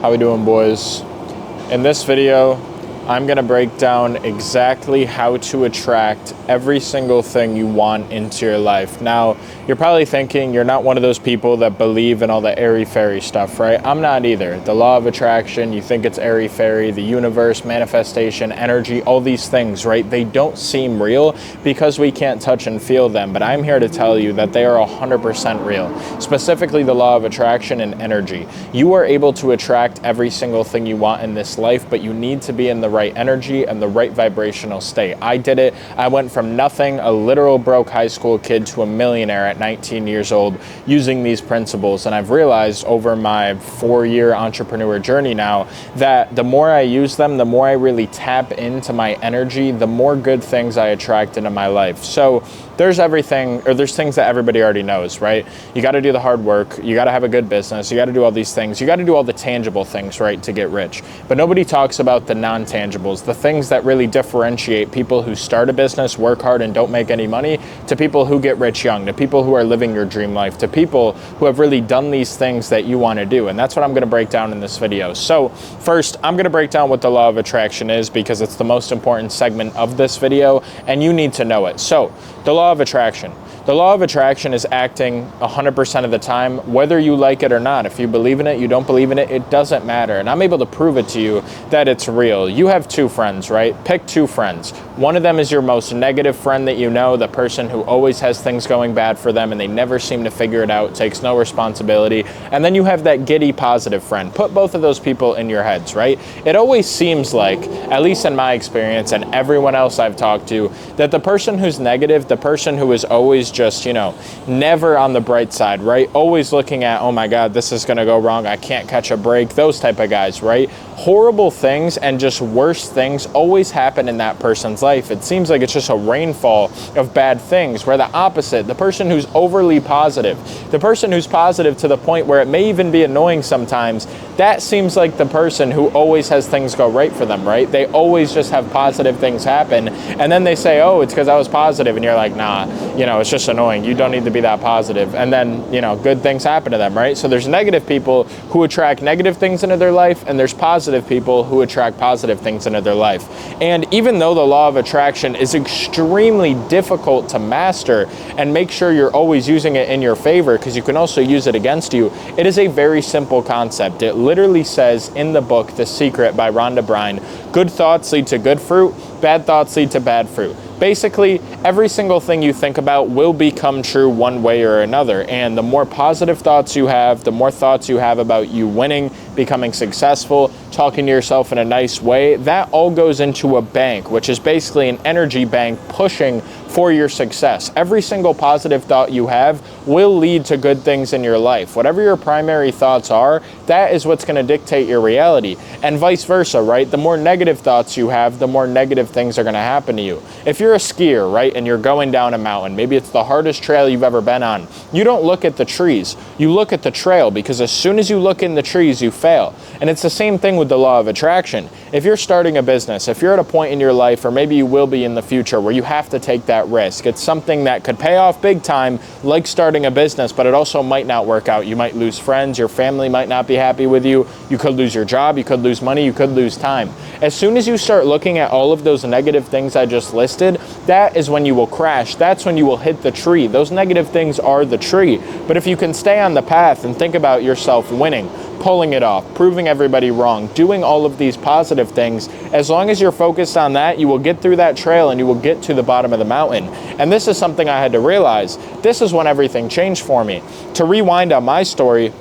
How we doing, boys? In this video, I'm gonna break down exactly how to attract every single thing you want into your life. Now, you're probably thinking you're not one of those people that believe in all the airy-fairy stuff, right? I'm not either. The law of attraction, you think it's airy-fairy, the universe, manifestation, energy, all these things, right? They don't seem real because we can't touch and feel them, but I'm here to tell you that they are 100% real. Specifically, the law of attraction and energy. You are able to attract every single thing you want in this life, but you need to be in the right energy and the right vibrational state. I did it. I went from nothing, a literal broke high school kid, to a millionaire at 19 years old using these principles. And I've realized over my 4-year entrepreneur journey now that the more I use them, the more I really tap into my energy, the more good things I attract into my life. So there's things that everybody already knows, right? You got to do the hard work. You got to have a good business. You got to do all these things. You got to do all the tangible things, right, to get rich. But nobody talks about the non-tangibles, the things that really differentiate people who start a business, work hard, and don't make any money, to people who get rich young, to people who are living your dream life, to people who have really done these things that you want to do. And that's what I'm going to break down in this video. So first, I'm going to break down what the law of attraction is because it's the most important segment of this video, and you need to know it. So the law of attraction. The law of attraction is acting 100% of the time, whether you like it or not. If you believe in it, you don't believe in it, it doesn't matter. And I'm able to prove it to you that it's real. You have 2 friends, right? Pick 2 friends. One of them is your most negative friend that you know, the person who always has things going bad for them and they never seem to figure it out, takes no responsibility. And then you have that giddy positive friend. Put both of those people in your heads, right? It always seems like, at least in my experience and everyone else I've talked to, that the person who's negative, the person who is always just, never on the bright side, right? Always looking at, oh my God, this is gonna go wrong, I can't catch a break, those type of guys, right? Horrible things and just worse things always happen in that person's life. It seems like it's just a rainfall of bad things, where the opposite, the person who's overly positive, the person who's positive to the point where it may even be annoying sometimes, that seems like the person who always has things go right for them, right? They always just have positive things happen. And then they say, oh, it's because I was positive. And you're like, nah, it's just annoying. You don't need to be that positive. And then, good things happen to them, right? So there's negative people who attract negative things into their life, and there's positive people who attract positive things into their life. And even though the law of attraction is extremely difficult to master and make sure you're always using it in your favor, because you can also use it against you, it is a very simple concept. It literally says in the book, The Secret by Rhonda Bryan, good thoughts lead to good fruit, bad thoughts lead to bad fruit. Basically, every single thing you think about will become true one way or another. And the more positive thoughts you have, the more thoughts you have about you winning, becoming successful, talking to yourself in a nice way, that all goes into a bank, which is basically an energy bank pushing for your success. Every single positive thought you have will lead to good things in your life. Whatever your primary thoughts are, that is what's going to dictate your reality. And vice versa, right? The more negative thoughts you have, the more negative things are going to happen to you. If you're a skier, right, and you're going down a mountain, maybe it's the hardest trail you've ever been on, you don't look at the trees, you look at the trail, because as soon as you look in the trees, you fail. And it's the same thing with the law of attraction. If you're starting a business, if you're at a point in your life, or maybe you will be in the future, where you have to take that risk, it's something that could pay off big time, like starting a business, but it also might not work out. You might lose friends, your family might not be happy with you, you could lose your job, you could lose money, you could lose time. As soon as you start looking at all of those negative things I just listed, that is when you will crash. That's when you will hit the tree. Those negative things are the tree. But if you can stay on the path and think about yourself winning, pulling it off, proving everybody wrong, doing all of these positive things, as long as you're focused on that, you will get through that trail and you will get to the bottom of the mountain. And this is something I had to realize. This is when everything changed for me. To rewind on my story,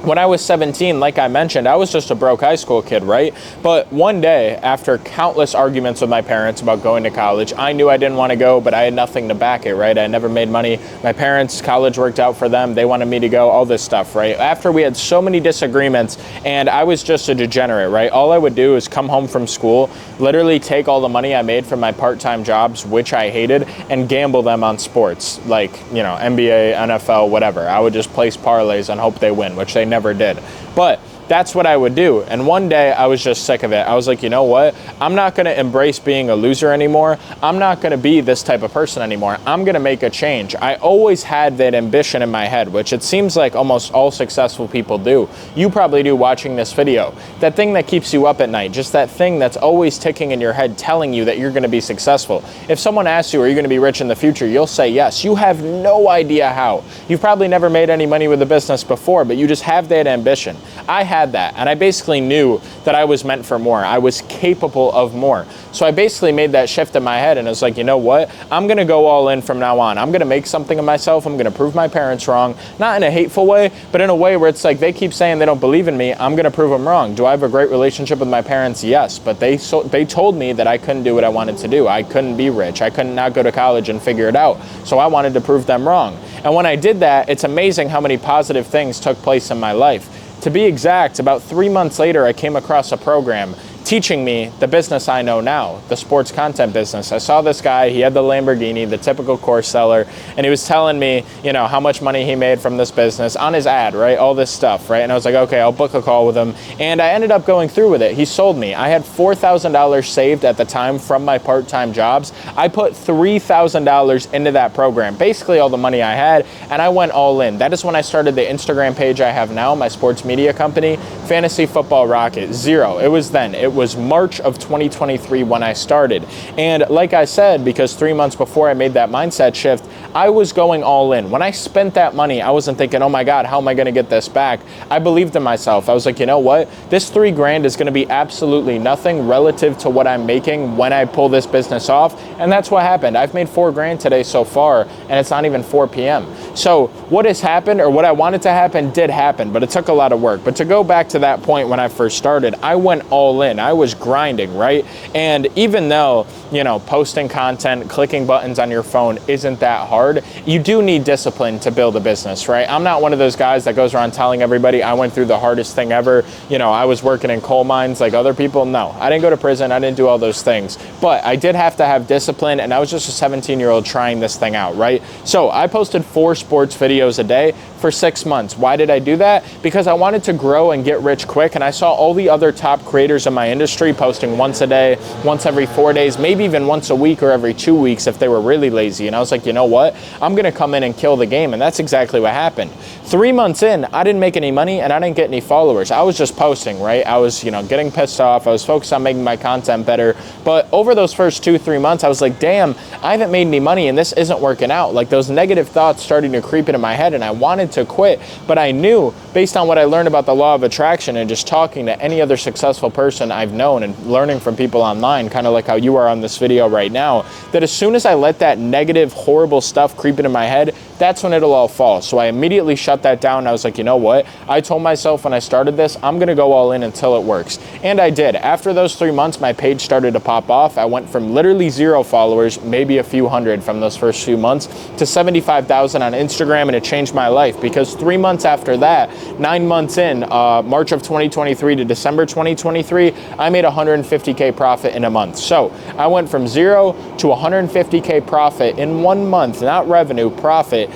when I was 17, like I mentioned, I was just a broke high school kid, right? But one day, after countless arguments with my parents about going to college, I knew I didn't want to go, but I had nothing to back it, right? I never made money. My parents, college worked out for them. They wanted me to go, all this stuff, right? After we had so many disagreements, and I was just a degenerate, right? All I would do is come home from school, literally take all the money I made from my part-time jobs, which I hated, and gamble them on sports, like, NBA, NFL, whatever. I would just place parlays and hope they win, which they never did. But that's what I would do. And one day I was just sick of it. I was like, you know what? I'm not going to embrace being a loser anymore. I'm not going to be this type of person anymore. I'm going to make a change. I always had that ambition in my head, which it seems like almost all successful people do. You probably do watching this video. That thing that keeps you up at night, just that thing that's always ticking in your head telling you that you're going to be successful. If someone asks you, are you going to be rich in the future? You'll say yes. You have no idea how. You've probably never made any money with a business before, but you just have that ambition. I had that, and I basically knew that I was meant for more. I was capable of more. So I basically made that shift in my head, and I was like, you know what? I'm going to go all in from now on. I'm going to make something of myself. I'm going to prove my parents wrong, not in a hateful way, but in a way where it's like they keep saying they don't believe in me. I'm going to prove them wrong. Do I have a great relationship with my parents? Yes, but they told me that I couldn't do what I wanted to do. I couldn't be rich. I couldn't not go to college and figure it out. So I wanted to prove them wrong. And when I did that, it's amazing how many positive things took place in my life. To be exact, about 3 months later, I came across a program teaching me the business I know now, the sports content business. I saw this guy, he had the Lamborghini, the typical course seller, and he was telling me, you know, how much money he made from this business on his ad, right? All this stuff, right? And I was like, okay, I'll book a call with him. And I ended up going through with it. He sold me. I had $4,000 saved at the time from my part-time jobs. I put $3,000 into that program, basically all the money I had, and I went all in. That is when I started the Instagram page I have now, my sports media company, Fantasy Football Rocket. Zero. It was then. It was March of 2023 when I started. And like I said, because 3 months before I made that mindset shift, I was going all in. When I spent that money, I wasn't thinking, oh my God, how am I going to get this back? I believed in myself. I was like, you know what? This $3,000 is going to be absolutely nothing relative to what I'm making when I pull this business off. And that's what happened. I've made $4,000 today so far, and it's not even 4 p.m. So what has happened, or what I wanted to happen, did happen, but it took a lot of work. But to go back to that point when I first started, I went all in. I was grinding, right? And even though, you know, posting content, clicking buttons on your phone isn't that hard, you do need discipline to build a business, right? I'm not one of those guys that goes around telling everybody I went through the hardest thing ever. You know, I was working in coal mines like other people. No, I didn't go to prison. I didn't do all those things, but I did have to have discipline, and I was just a 17-year-old trying this thing out, right? So I posted 4 sports videos a day for 6 months. Why did I do that? Because I wanted to grow and get rich quick, and I saw all the other top creators in my industry posting once a day, once every 4 days, maybe even once a week or every 2 weeks if they were really lazy. And I was like, you know what? I'm going to come in and kill the game. And that's exactly what happened. 3 months in, I didn't make any money and I didn't get any followers. I was just posting, right? I was, you know, getting pissed off. I was focused on making my content better. But over those first 2-3 months, I was like, damn, I haven't made any money and this isn't working out. Like, those negative thoughts starting to creep into my head, and I wanted to quit. But I knew, based on what I learned about the law of attraction and just talking to any other successful person I've known and learning from people online, kind of like how you are on this video right now, that as soon as I let that negative, horrible stuff creep into my head, that's when it'll all fall. So I immediately shut that down. I was like, you know what? I told myself when I started this, I'm going to go all in until it works. And I did. After those 3 months, my page started to pop off. I went from literally 0 followers, maybe a few hundred from those first few months, to 75,000 on Instagram, and it changed my life because 3 months after that, 9 months in, March of 2023 to December 2023, I made $150K profit in a month. So I went from 0 to $150K profit in 1 month, not revenue, profit,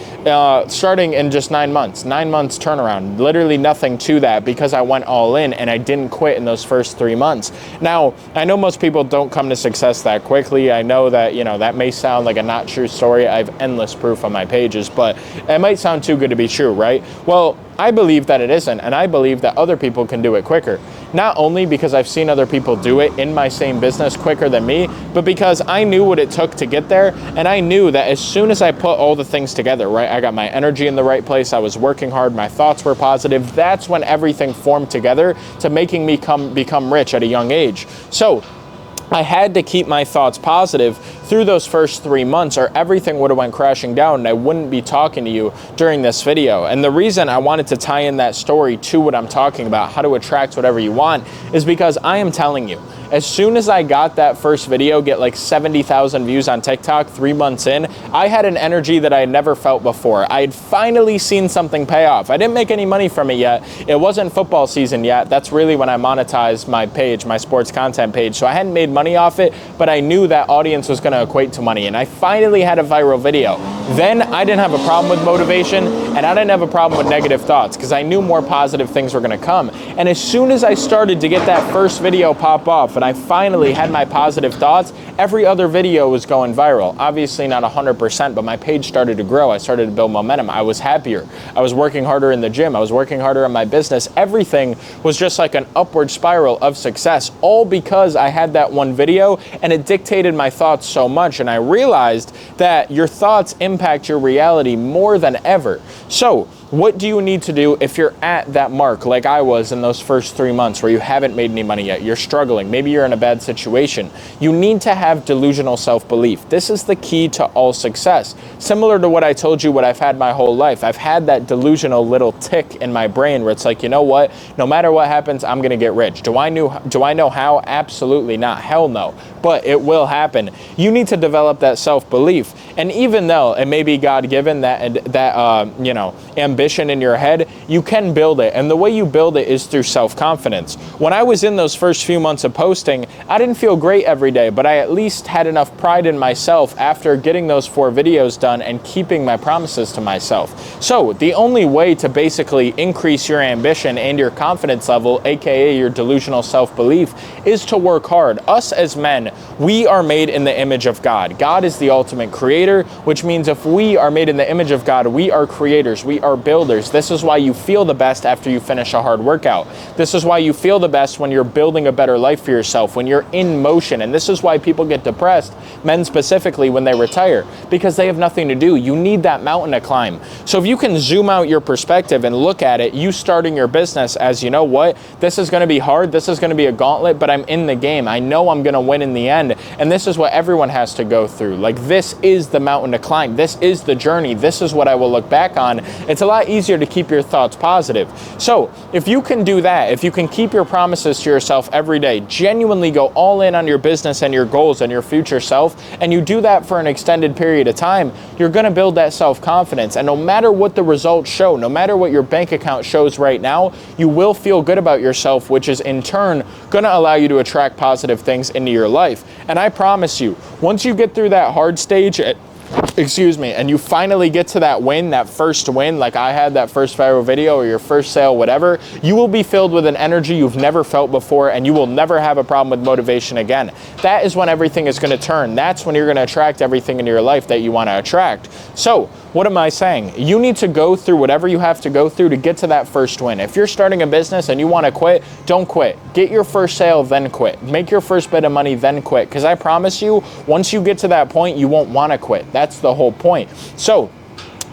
starting in just 9 months. 9 months turnaround, literally nothing to that, because I went all in and I didn't quit in those first 3 months. Now, I know most people don't come to success that quickly. I know that, you know, that may sound like a not true story. I have endless proof on my pages, but it might sound too good to be true, right? Well, I believe that it isn't, and I believe that other people can do it quicker. Not only because I've seen other people do it in my same business quicker than me, but because I knew what it took to get there, and I knew that as soon as I put all the things together, right, I got my energy in the right place, I was working hard, my thoughts were positive, that's when everything formed together to making me become rich at a young age. So I had to keep my thoughts positive through those first 3 months, or everything would have went crashing down and I wouldn't be talking to you during this video. And the reason I wanted to tie in that story to what I'm talking about, how to attract whatever you want, is because I am telling you, As soon as I got that first video get like 70,000 views on TikTok 3 months in, I had an energy that I had never felt before. I had finally seen something pay off. I didn't make any money from it yet. It wasn't football season yet. That's really when I monetized my page, my sports content page. So I hadn't made money off it, but I knew that audience was going to equate to money. And I finally had a viral video. Then I didn't have a problem with motivation, and I didn't have a problem with negative thoughts because I knew more positive things were going to come. And as soon as I started to get that first video pop off and I finally had my positive thoughts, every other video was going viral. Obviously not 100%, but my page started to grow. I started to build momentum. I was happier. I was working harder in the gym. I was working harder on my business. Everything was just like an upward spiral of success, all because I had that one video and it dictated my thoughts so much. And I realized that your thoughts impact your reality more than ever. So what do you need to do if you're at that mark like I was in those first 3 months where you haven't made any money yet, you're struggling, maybe you're in a bad situation? You need to have delusional self-belief. This is the key to all success. Similar to what I told you, what I've had my whole life. I've had that delusional little tick in my brain where it's like, you know what? No matter what happens, I'm going to get rich. Do I know how? Absolutely not. Hell no. But it will happen. You need to develop that self-belief. And even though it may be God-given, that ambition in your head, you can build it. And the way you build it is through self-confidence. When I was in those first few months of posting, I didn't feel great every day, but I at least had enough pride in myself after getting those 4 videos done and keeping my promises to myself. So the only way to basically increase your ambition and your confidence level, aka your delusional self-belief, is to work hard. Us as men, we are made in the image of God. God is the ultimate creator, which means if we are made in the image of God, we are creators, we are builders. This is why you feel the best after you finish a hard workout. This is why you feel the best when you're building a better life for yourself, when you're in motion. And this is why people get depressed, men specifically, when they retire, because they have nothing to do. You need that mountain to climb. So if you can zoom out your perspective and look at it, you starting your business as, you know what, this is going to be hard, this is going to be a gauntlet, but I'm in the game. I know I'm going to win in the end. And this is what everyone has to go through. Like, this is the mountain to climb. This is the journey. This is what I will look back on. It's a lot easier to keep your thoughts positive. So if you can do that, if you can keep your promises to yourself every day, genuinely go all in on your business and your goals and your future self, and you do that for an extended period of time, you're going to build that self-confidence. And no matter what the results show, no matter what your bank account shows right now, you will feel good about yourself, which is in turn going to allow you to attract positive things into your life. And I promise you, once you get through that hard stage, and you finally get to that win, that first win, like I had that first viral video or your first sale, whatever, you will be filled with an energy you've never felt before, and you will never have a problem with motivation again. That is when everything is going to turn. That's when you're going to attract everything into your life that you want to attract. So what am I saying? You need to go through whatever you have to go through to get to that first win. If you're starting a business and you want to quit, don't quit. Get your first sale, then quit. Make your first bit of money, then quit. Because I promise you, once you get to that point, you won't want to quit. That's the whole point. So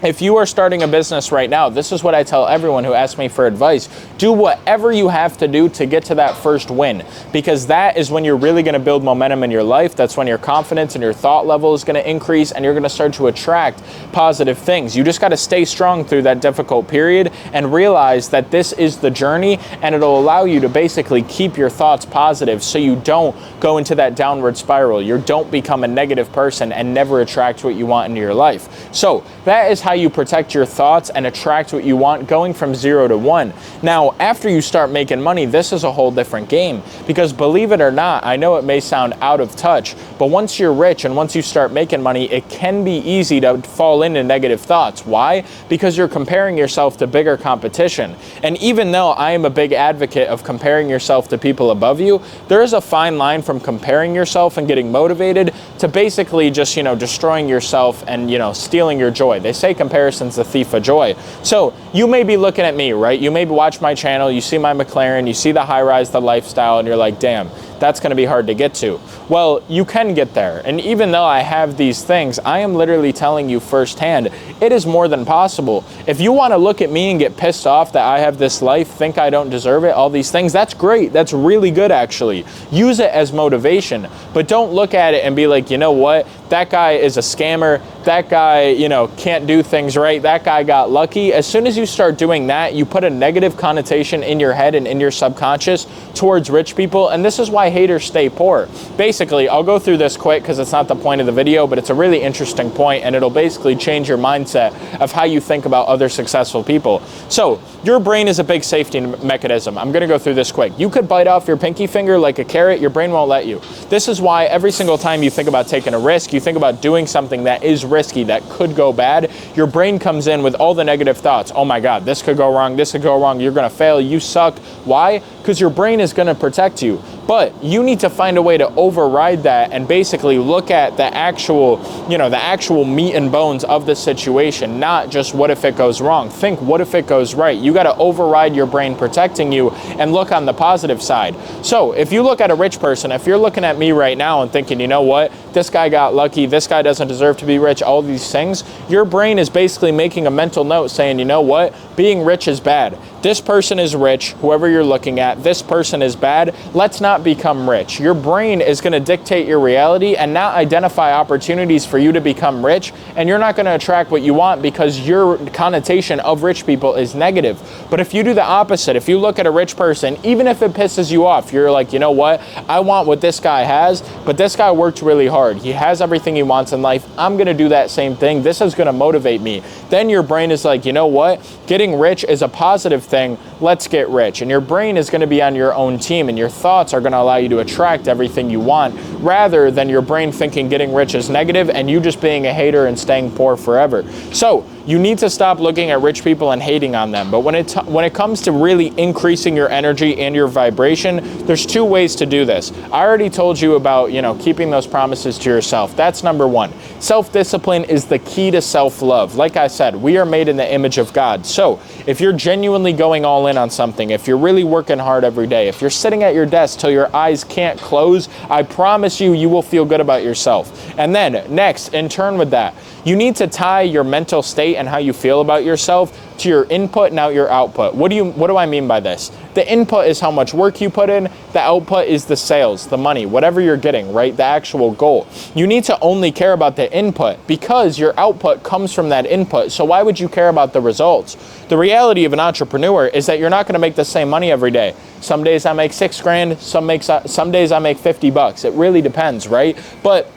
if you are starting a business right now, this is what I tell everyone who asks me for advice. Do whatever you have to do to get to that first win, because that is when you're really going to build momentum in your life. That's when your confidence and your thought level is going to increase, and you're going to start to attract positive things. You just got to stay strong through that difficult period and realize that this is the journey, and it'll allow you to basically keep your thoughts positive so you don't go into that downward spiral. You don't become a negative person and never attract what you want into your life. So that is how you protect your thoughts and attract what you want, going from 0 to 1. Now, after you start making money, this is a whole different game, because believe it or not, I know it may sound out of touch, but once you're rich and once you start making money, it can be easy to fall into negative thoughts. Why? Because you're comparing yourself to bigger competition. And even though I am a big advocate of comparing yourself to people above you, there is a fine line from comparing yourself and getting motivated to basically just, destroying yourself and, stealing your joy. They say comparison's the thief of joy. So you may be looking at me, right? You may watch my channel, you see my McLaren, you see the high rise, the lifestyle, and you're like, damn, that's going to be hard to get to. Well, you can get there. And even though I have these things, I am literally telling you firsthand, it is more than possible. If you want to look at me and get pissed off that I have this life, think I don't deserve it, all these things, that's great. That's really good, actually. Use it as motivation, but don't look at it and be like, you know what? That guy is a scammer. that guy, you know, can't do things right, that guy got lucky. As soon as you start doing that, you put a negative connotation in your head and in your subconscious towards rich people, and this is why haters stay poor. Basically, I'll go through this quick because it's not the point of the video, but it's a really interesting point, and it'll basically change your mindset of how you think about other successful people. So, your brain is a big safety mechanism. I'm gonna go through this quick. You could bite off your pinky finger like a carrot, your brain won't let you. This is why every single time you think about taking a risk, you think about doing something that is risky, that could go bad, your brain comes in with all the negative thoughts. Oh my God, this could go wrong, this could go wrong, you're gonna fail, you suck. Why? Because your brain is gonna protect you. But you need to find a way to override that and basically look at the actual, you know, the actual meat and bones of the situation, not just what if it goes wrong. Think, what if it goes right? You got to override your brain protecting you and look on the positive side. So if you look at a rich person, if you're looking at me right now and thinking, you know what, this guy got lucky, this guy doesn't deserve to be rich, all these things, your brain is basically making a mental note saying, you know what, being rich is bad. This person is rich, whoever you're looking at, this person is bad, let's not become rich. Your brain is going to dictate your reality and not identify opportunities for you to become rich, and you're not going to attract what you want because your connotation of rich people is negative. But if you do the opposite, if you look at a rich person, even if it pisses you off, you're like, you know what, I want what this guy has, but this guy worked really hard. He has everything he wants in life. I'm going to do that same thing. This is going to motivate me. Then your brain is like, you know what, getting rich is a positive thing. Let's get rich. And your brain is going to be on your own team, and your thoughts are going to allow you to attract everything you want, rather than your brain thinking getting rich is negative and you just being a hater and staying poor forever. So you need to stop looking at rich people and hating on them. But when it comes to really increasing your energy and your vibration, there's two ways to do this. I already told you about, you know, keeping those promises to yourself. That's number one. Self-discipline is the key to self-love. Like I said, we are made in the image of God. So if you're genuinely going all in on something, if you're really working hard every day, if you're sitting at your desk till your eyes can't close, I promise you, you will feel good about yourself. And then next, in turn with that, you need to tie your mental state and how you feel about yourself to your input and out your output. What do I mean by this? The input is how much work you put in. The output is the sales, the money, whatever you're getting, right? The actual goal. You need to only care about the input because your output comes from that input. So why would you care about the results? The reality of an entrepreneur is that you're not going to make the same money every day. Some days I make $6,000, some days I make $50. It really depends, right? But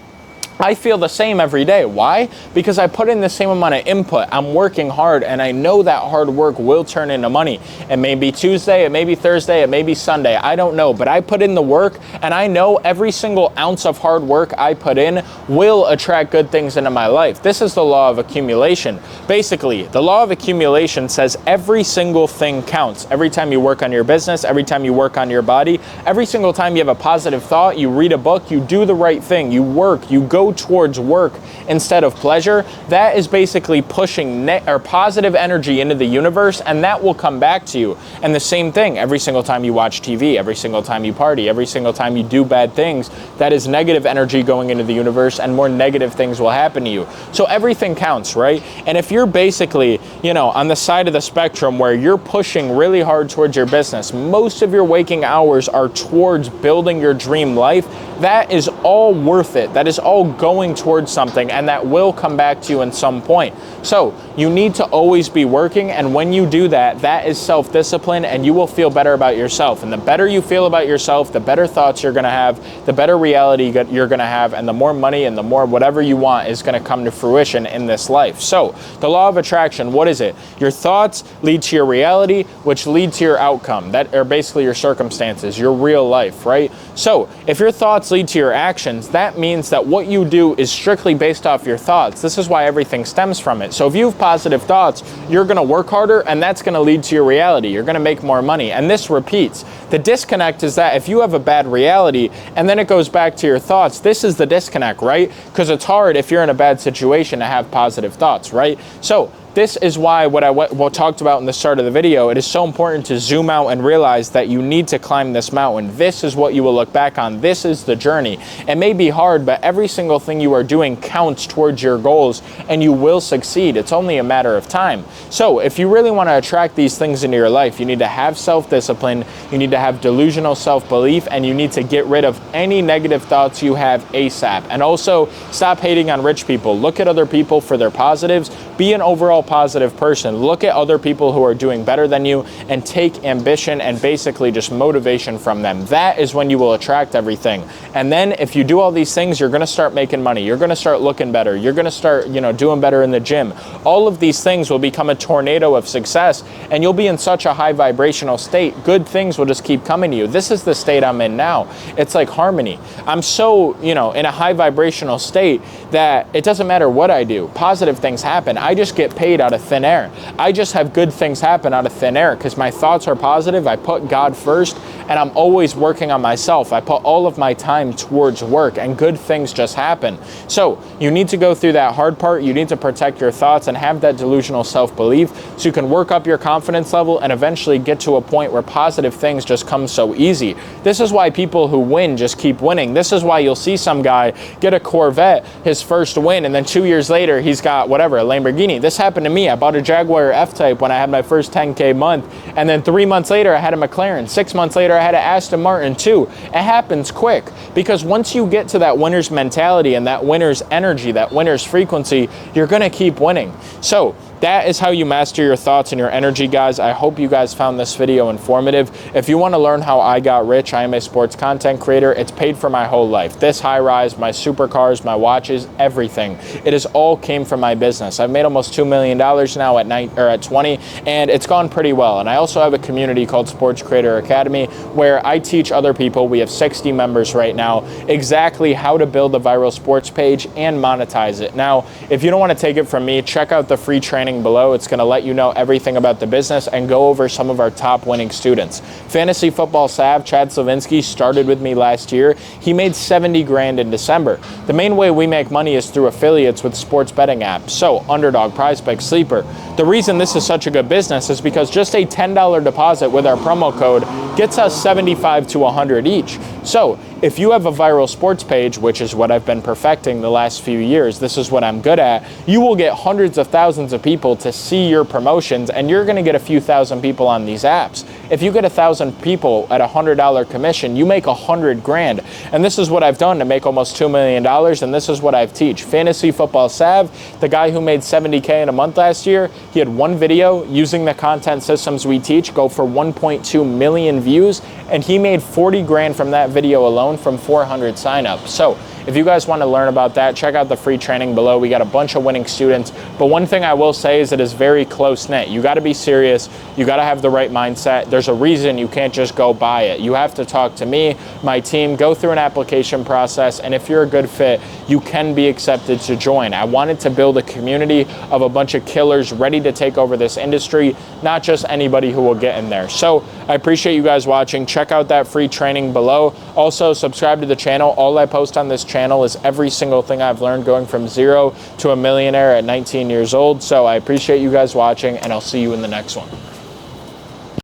I feel the same every day. Why? Because I put in the same amount of input. I'm working hard, and I know that hard work will turn into money. It may be Tuesday, it may be Thursday, it may be Sunday. I don't know, but I put in the work, and I know every single ounce of hard work I put in will attract good things into my life. This is the law of accumulation. Basically, the law of accumulation says every single thing counts. Every time you work on your business, every time you work on your body, every single time you have a positive thought, you read a book, you do the right thing, you work, you go towards work instead of pleasure, that is basically pushing positive energy into the universe, and that will come back to you. And the same thing, every single time you watch TV, every single time you party, every single time you do bad things, that is negative energy going into the universe, and more negative things will happen to you. So everything counts, right? And if you're basically, you know, on the side of the spectrum where you're pushing really hard towards your business, most of your waking hours are towards building your dream life, that is all worth it. That is all going towards something, and that will come back to you in some point. So you need to always be working, and when you do that, that is self-discipline, and you will feel better about yourself. And the better you feel about yourself, the better thoughts you're going to have, the better reality you're going to have, and the more money and the more whatever you want is going to come to fruition in this life. So the law of attraction, what is it? Your thoughts lead to your reality, which lead to your outcome. That are basically your circumstances, your real life, right? So if your thoughts lead to your actions, that means that what you do is strictly based off your thoughts. This is why everything stems from it. So if you have positive thoughts, you're going to work harder, and that's going to lead to your reality. You're going to make more money, and this repeats. The disconnect is that if you have a bad reality and then it goes back to your thoughts, this is the disconnect, right? Because it's hard if you're in a bad situation to have positive thoughts, right? So this is why what I talked about in the start of the video, it is so important to zoom out and realize that you need to climb this mountain. This is what you will look back on. This is the journey. It may be hard, but every single thing you are doing counts towards your goals, and you will succeed. It's only a matter of time. So if you really want to attract these things into your life, you need to have self-discipline, you need to have delusional self-belief, and you need to get rid of any negative thoughts you have ASAP. And also, stop hating on rich people. Look at other people for their positives. Be an overall positive person. Look at other people who are doing better than you and take ambition and basically just motivation from them. That is when you will attract everything. And then if you do all these things, you're going to start making money. You're going to start looking better. You're going to start, doing better in the gym. All of these things will become a tornado of success, and you'll be in such a high vibrational state. Good things will just keep coming to you. This is the state I'm in now. It's like harmony. I'm so, in a high vibrational state that it doesn't matter what I do. Positive things happen. I just get paid out of thin air. I just have good things happen out of thin air because my thoughts are positive. I put God first, and I'm always working on myself. I put all of my time towards work, and good things just happen. So you need to go through that hard part. You need to protect your thoughts and have that delusional self-belief so you can work up your confidence level and eventually get to a point where positive things just come so easy. This is why people who win just keep winning. This is why you'll see some guy get a Corvette, his first win, and then 2 years later he's got whatever, a Lamborghini. This happened to me. I bought a Jaguar F-Type when I had my first 10K month, and then 3 months later I had a McLaren. 6 months later I had an Aston Martin too. It happens quick because once you get to that winner's mentality and that winner's energy, that winner's frequency, you're going to keep winning. So that is how you master your thoughts and your energy, guys. I hope you guys found this video informative. If you want to learn how I got rich, I am a sports content creator. It's paid for my whole life. This high rise, my supercars, my watches, everything. It is all came from my business. I've made almost $2 million now at 20, and it's gone pretty well. And I also have a community called Sports Creator Academy where I teach other people. We have 60 members right now, exactly how to build a viral sports page and monetize it. Now, if you don't want to take it from me, check out the free training below. It's going to let you know everything about the business and go over some of our top winning students. Fantasy Football Sav, Chad Slavinsky, started with me last year. He made 70 grand in December. The main way we make money is through affiliates with sports betting apps. So Underdog, PrizePicks, Sleeper. The reason this is such a good business is because just a $10 deposit with our promo code gets us 75 to 100 each. So if you have a viral sports page, which is what I've been perfecting the last few years, this is what I'm good at, you will get hundreds of thousands of people to see your promotions, and you're going to get a few thousand people on these apps. If you get 1,000 people at $100 commission, you make 100 grand. And this is what I've done to make almost $2 million, and this is what I teach. Fantasy Football Sav, the guy who made 70K in a month last year, he had one video using the content systems we teach go for 1.2 million views, and he made 40 grand from that video alone from 400 signups. So if you guys want to learn about that, check out the free training below. We got a bunch of winning students. But one thing I will say is it is very close-knit. You got to be serious. You got to have the right mindset. There's a reason you can't just go buy it. You have to talk to me, my team, go through an application process, and if you're a good fit, you can be accepted to join. I wanted to build a community of a bunch of killers ready to take over this industry, not just anybody who will get in there. So I appreciate you guys watching. Check out that free training below. Also, subscribe to the channel. All I post on this channel is every single thing I've learned going from zero to a millionaire at 19 years old. So I appreciate you guys watching, and I'll see you in the next one.